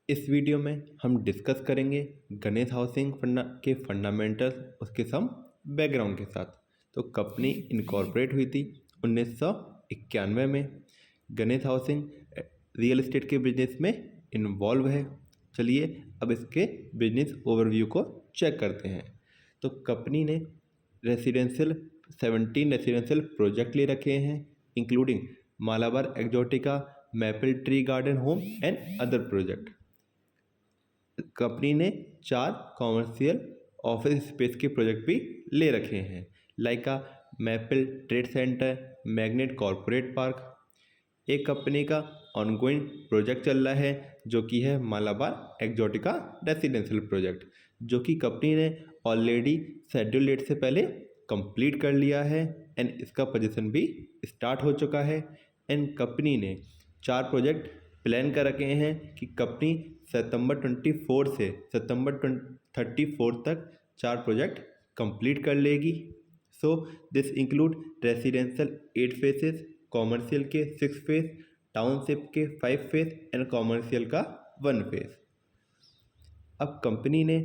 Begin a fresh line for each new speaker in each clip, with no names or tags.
इस वीडियो में हम डिस्कस करेंगे गणेश हाउसिंग के फंडामेंटल्स, उसके सम बैकग्राउंड के साथ। तो कंपनी इनकॉर्पोरेट हुई थी 1991 में। गणेश हाउसिंग रियल एस्टेट के बिजनेस में इन्वॉल्व है। चलिए अब इसके बिजनेस ओवरव्यू को चेक करते हैं। तो कंपनी ने रेसिडेंशियल 17 रेसिडेंशियल प्रोजेक्ट ले रखे हैं, including Malabar exotica, maple tree garden home and other project. Company ने 4 कॉमर्शियल ऑफिस स्पेस के प्रोजेक्ट भी ले रखे हैं, like a maple trade centre, magnet corporate park. एक कंपनी का ऑनगोइंग प्रोजेक्ट चल रहा है जो कि है मालाबार एक्जोटिका रेसिडेंशियल प्रोजेक्ट, जो कि कंपनी ने ऑलरेडी शेड्यूल डेट से पहले कंप्लीट कर लिया है एंड इसका पोजीशन भी स्टार्ट हो चुका है। एंड कंपनी ने 4 प्रोजेक्ट प्लान कर रखे हैं कि कंपनी सितंबर 24 से सितंबर 34 तक 4 प्रोजेक्ट कंप्लीट कर लेगी। So this include residential 8 faces, commercial के 6 फेस, टाउनशिप के 5 फेस एंड कॉमर्शियल का 1 फेस। अब कंपनी ने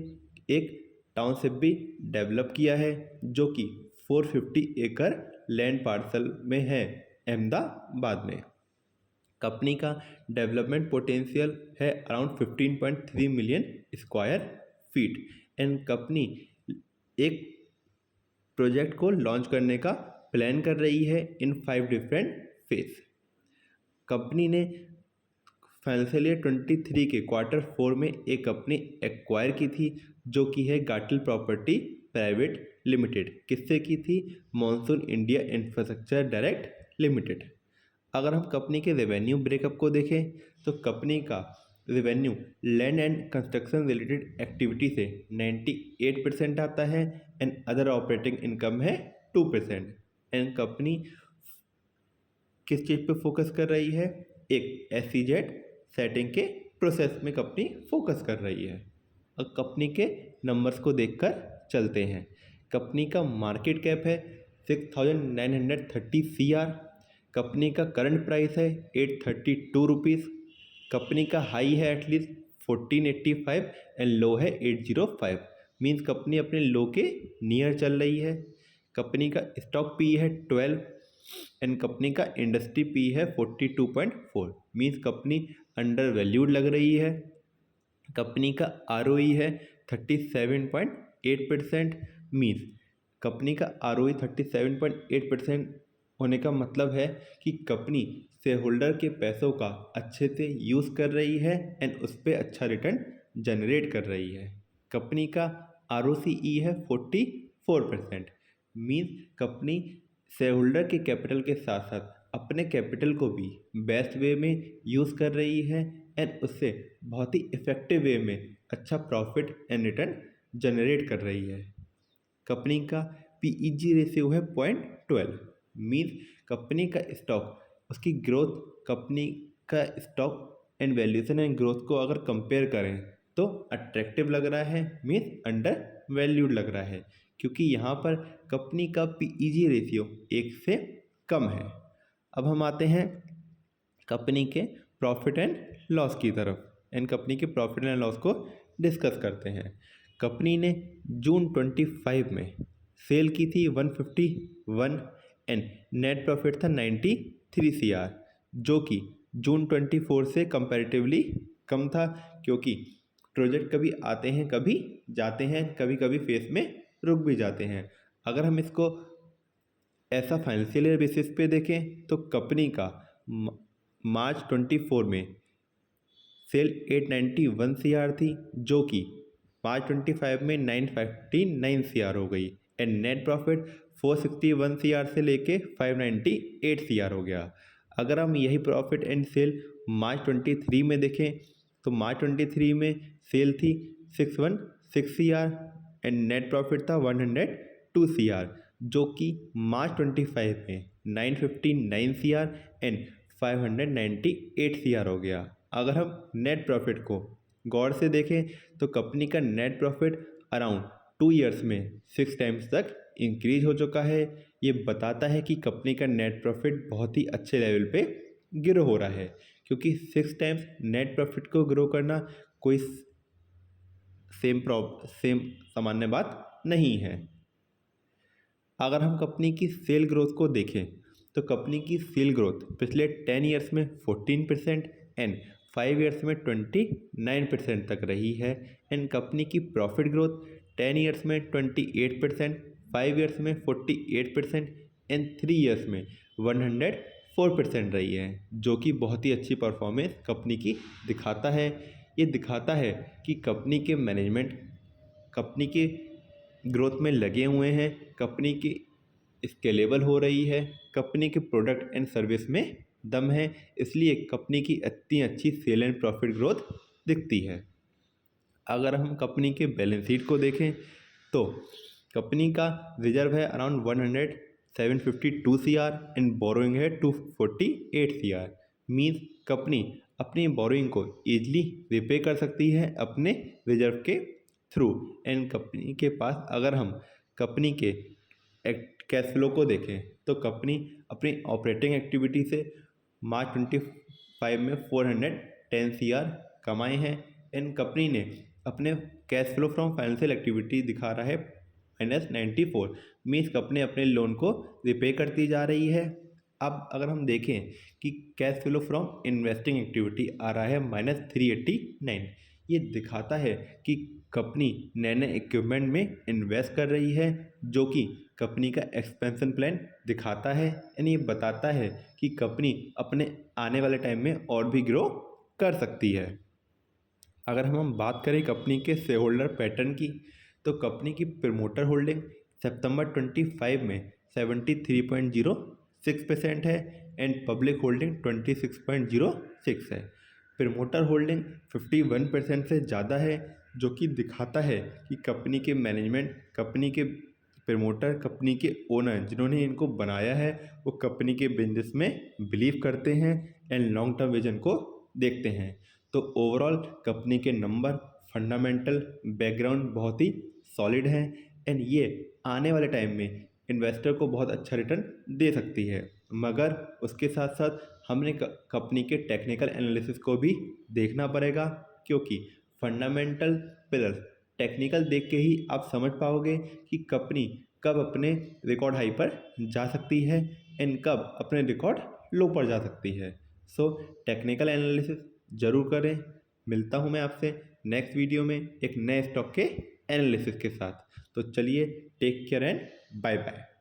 एक टाउनशिप भी डेवलप किया है जो कि 450 एकड़ लैंड पार्सल में है अहमदाबाद में। कंपनी का डेवलपमेंट पोटेंशियल है around 15.3 million square feet and company एक प्रोजेक्ट को लॉन्च करने का प्लान कर रही है इन 5 डिफरेंट फेज। कंपनी ने फाइनेंशियल ईयर 23 के Q4 में एक कंपनी एक्वायर की थी जो कि है गाटिल प्रॉपर्टी प्राइवेट लिमिटेड। किससे की थी? Monsoon India infrastructure direct limited. अगर हम कंपनी के रेवेन्यू ब्रेकअप को देखें तो कंपनी का revenue land and construction related activity से 98% आता है एंड अदर ऑपरेटिंग इनकम है 2%। एंड कंपनी किस चीज़ पे फोकस कर रही है? एक SEZ सेटिंग के प्रोसेस में कंपनी फोकस कर रही है। अब कंपनी के नंबर्स को देखकर चलते हैं। कंपनी का मार्केट कैप है 6,930 CR। कंपनी का करंट प्राइस है 832 रुपीज़। कंपनी का हाई है एटलीस्ट 1485 एंड लो है 805। मीन्स कंपनी अपने लो के नियर चल रही है। कंपनी का स्टॉक पी है 12 एंड कंपनी का इंडस्ट्री पी है 42.4। मीन्स कंपनी अंडर वैल्यूड लग रही है। कंपनी का ROE है 37.8%। मीन्स कंपनी का ROE 37.8% होने का मतलब है कि कंपनी शेयर होल्डर के पैसों का अच्छे से यूज़ कर रही है एंड उस पर अच्छा रिटर्न जनरेट कर रही है। कंपनी का ROCE है 44%। मीन्स कंपनी शेयर होल्डर के कैपिटल के साथ साथ अपने कैपिटल को भी बेस्ट वे में यूज़ कर रही है एंड उससे बहुत ही इफ़ेक्टिव वे में अच्छा प्रॉफिट एंड रिटर्न जनरेट कर रही है। कंपनी का PEG रेशियो है 0.12। मीन्स कंपनी का स्टॉक, उसकी ग्रोथ, कंपनी का stock and valuation and growth को अगर कंपेयर करें तो अट्रैक्टिव लग रहा है, मीन्स अंडर वैल्यूड लग रहा है, क्योंकि यहाँ पर कंपनी का PEG रेशियो 1 से कम है। अब हम आते हैं कंपनी के प्रॉफिट एंड लॉस की तरफ एंड कंपनी के प्रॉफिट एंड लॉस को डिस्कस करते हैं। कंपनी ने जून 25 में सेल की थी 151 एंड नेट प्रॉफिट था 93 CR, जो कि जून 24 से कंपैरेटिवली कम था, क्योंकि प्रोजेक्ट कभी आते हैं कभी जाते हैं, कभी कभी फेस में रुक भी जाते हैं। अगर हम इसको ऐसा फाइनेंशियल ईयर बेसिस पे देखें तो कंपनी का मार्च 24 में सेल 891 CR थी, जो कि मार्च 25 में 959 CR हो गई एंड नेट प्रॉफिट 461 CR से लेके 598 CR हो गया। अगर हम यही प्रॉफिट एंड सेल मार्च 23 में देखें तो मार्च 23 में सेल थी 616 CR एंड नेट प्रॉफिट था 102 CR, जो कि मार्च 25 में 959 CR एंड 598 CR हो गया। अगर हम नेट प्रॉफिट को गौर से देखें तो कंपनी का नेट प्रॉफिट अराउंड 2 ईयर्स में 6 टाइम्स तक इंक्रीज हो चुका है। ये बताता है कि कंपनी का नेट प्रॉफिट बहुत ही अच्छे लेवल पे ग्रो हो रहा है, क्योंकि 6 टाइम्स नेट प्रॉफिट को ग्रो करना कोई सेम सामान्य बात नहीं है। अगर हम कंपनी की सेल ग्रोथ को देखें तो कंपनी की सेल ग्रोथ पिछले 10 ईयर्स में 14% एंड 5 ईयर्स में 29% तक रही है। एंड कंपनी की प्रॉफिट ग्रोथ 10 ईयर्स में 28%, 5 ईयर्स में 48% एंड 3 ईयर्स में 104% रही है, जो कि बहुत ही अच्छी परफॉर्मेंस कंपनी की दिखाता है। ये दिखाता है कि कंपनी के मैनेजमेंट कंपनी के ग्रोथ में लगे हुए हैं, कंपनी की स्केलेबल हो रही है, कंपनी के प्रोडक्ट एंड सर्विस में दम है, इसलिए कंपनी की इतनी अच्छी सेल एंड प्रॉफिट ग्रोथ दिखती है। अगर हम कंपनी के बैलेंस शीट को देखें तो कंपनी का रिजर्व है अराउंड 752 CR एंड बोरोइंग है 248 CR। मीन्स कंपनी अपनी बोरोइंग को ईजिली रिपे कर सकती है अपने रिजर्व के थ्रू। एंड कंपनी के पास अगर हम कंपनी के कैश फ्लो को देखें तो कंपनी अपनी ऑपरेटिंग एक्टिविटी से मार्च 25 में 410 CR कमाए हैं। एंड कंपनी ने अपने cash flow from financial activity दिखा रहा है -94। मीन्स कंपनी अपने लोन को रिपे करती जा रही है। अब अगर हम देखें कि cash flow from investing activity आ रहा है -389। ये दिखाता है कि कंपनी नए नए इक्विपमेंट में इन्वेस्ट कर रही है, जो कि कंपनी का एक्सपेंशन प्लान दिखाता है। यानी ये बताता है कि कंपनी अपने आने वाले टाइम में और भी ग्रो कर सकती है। अगर हम बात करें कंपनी के शेयर होल्डर पैटर्न की तो कंपनी की प्रमोटर होल्डिंग सितंबर 25 में 73.06% है एंड पब्लिक होल्डिंग 26.06 है। प्रमोटर होल्डिंग 51% से ज़्यादा है, जो कि दिखाता है कि कंपनी के मैनेजमेंट, कंपनी के प्रमोटर, कंपनी के ओनर जिन्होंने इनको बनाया है वो कंपनी के बिजनेस में बिलीव करते हैं एंड लॉन्ग टर्म विजन को देखते हैं। तो ओवरऑल कंपनी के नंबर, फंडामेंटल बैकग्राउंड बहुत ही सॉलिड है एंड ये आने वाले टाइम में इन्वेस्टर को बहुत अच्छा रिटर्न दे सकती है। मगर उसके साथ साथ हमने कंपनी के टेक्निकल एनालिसिस को भी देखना पड़ेगा, क्योंकि फंडामेंटल पिलर्स टेक्निकल देख के ही आप समझ पाओगे कि कंपनी कब अपने रिकॉर्ड हाई पर जा सकती है एंड कब अपने रिकॉर्ड लो पर जा सकती है। सो टेक्निकल एनालिसिस ज़रूर करें। मिलता हूँ मैं आपसे नेक्स्ट वीडियो में एक नए स्टॉक के एनालिसिस के साथ। तो चलिए, take care and bye bye.